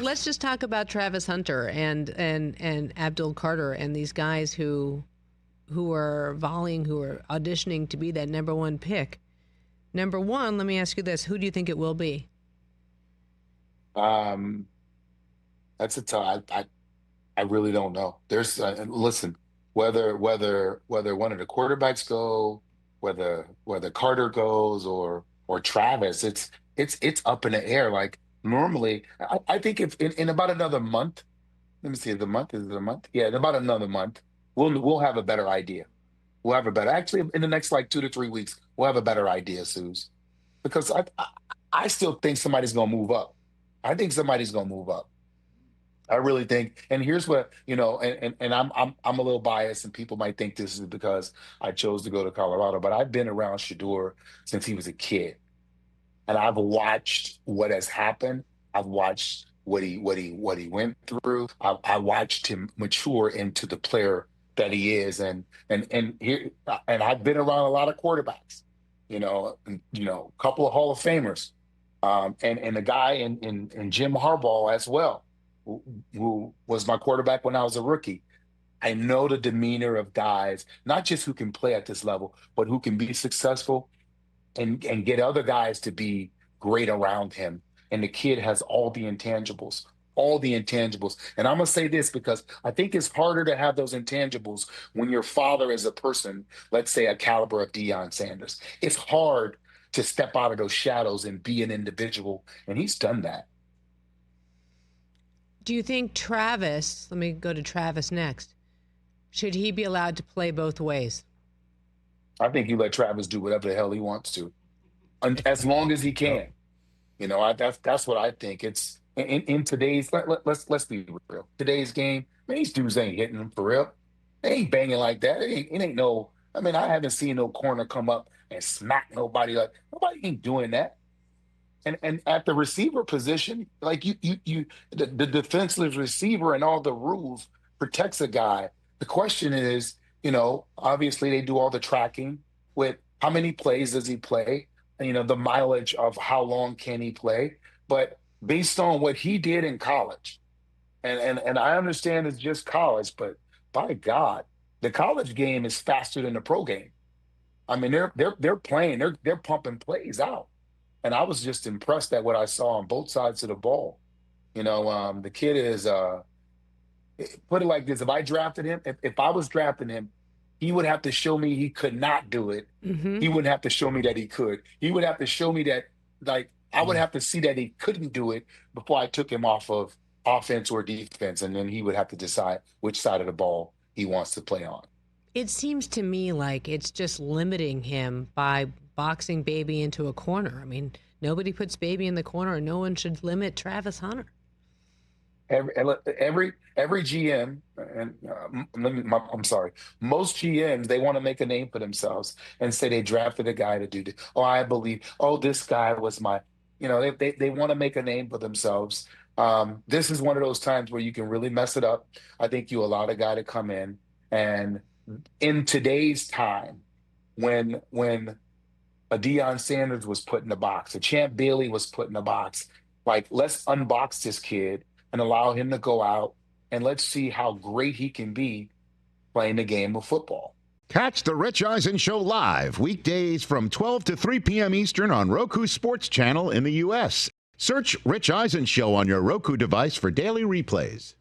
let's just talk about Travis Hunter and Abdul Carter and these guys who are volleying, who are auditioning to be that number one pick. Number one, let me ask you this: who do you think it will be? That's a tough. I really don't know. There's and listen, whether one of the quarterbacks go, whether Carter goes or Travis, it's up in the air. Like normally, I think if in about another month, let me see, the month is it a month? Yeah, in about another month, we'll have a better idea. We'll have a better actually in the next like 2 to 3 weeks, we'll have a better idea, Suze. Because I still think somebody's gonna move up. I think somebody's gonna move up. I really think, and here's what, and I'm a little biased, and people might think this is because I chose to go to Colorado, but I've been around Shador since he was a kid, and I've watched what has happened. I've watched what he went through. I watched him mature into the player that he is, and I've been around a lot of quarterbacks, a couple of Hall of Famers, and a guy in Jim Harbaugh as well who was my quarterback when I was a rookie. I know the demeanor of guys, not just who can play at this level, but who can be successful and get other guys to be great around him. And the kid has all the intangibles, all the intangibles. And I'm gonna say this because I think it's harder to have those intangibles when your father is a person, let's say a caliber of Deion Sanders. It's hard to step out of those shadows and be an individual, and he's done that. Do you think Travis, let me go to Travis next, should he be allowed to play both ways? I think you let Travis do whatever the hell he wants to, as long as he can. That's what I think. It's in today's let's be real. Today's game, man, these dudes ain't hitting them for real. They ain't banging like that. It ain't no. I mean, I haven't seen no corner come up and smack nobody. Like nobody ain't doing that. And at the receiver position, like the defenseless receiver and all the rules protects a guy. The question is, obviously they do all the tracking with how many plays does he play, the mileage of how long can he play. But based on what he did in college, and I understand it's just college, but by God, the college game is faster than the pro game. I mean, they're playing, they're pumping plays out. And I was just impressed at what I saw on both sides of the ball. The kid is put it like this: if I drafted him, if I was drafting him, he would have to show me he could not do it. Mm-hmm. He wouldn't have to show me that he could. He would have to show me that, like, I would have to see that he couldn't do it before I took him off of offense or defense, and then he would have to decide which side of the ball he wants to play on. It seems to me like it's just limiting him by boxing Baby into a corner. I mean, nobody puts Baby in the corner, and no one should limit Travis Hunter. Every GM, and I'm sorry, most GMs, they want to make a name for themselves and say they drafted a guy to do this. Oh, I believe. Oh, this guy was my. They want to make a name for themselves. This is one of those times where you can really mess it up. I think you allow the guy to come in today's time, when a Deion Sanders was put in the box, a Champ Bailey was put in the box. Like, let's unbox this kid and allow him to go out, and let's see how great he can be playing the game of football. Catch the Rich Eisen Show live weekdays from 12 to 3 p.m. Eastern on Roku Sports Channel in the U.S. Search Rich Eisen Show on your Roku device for daily replays.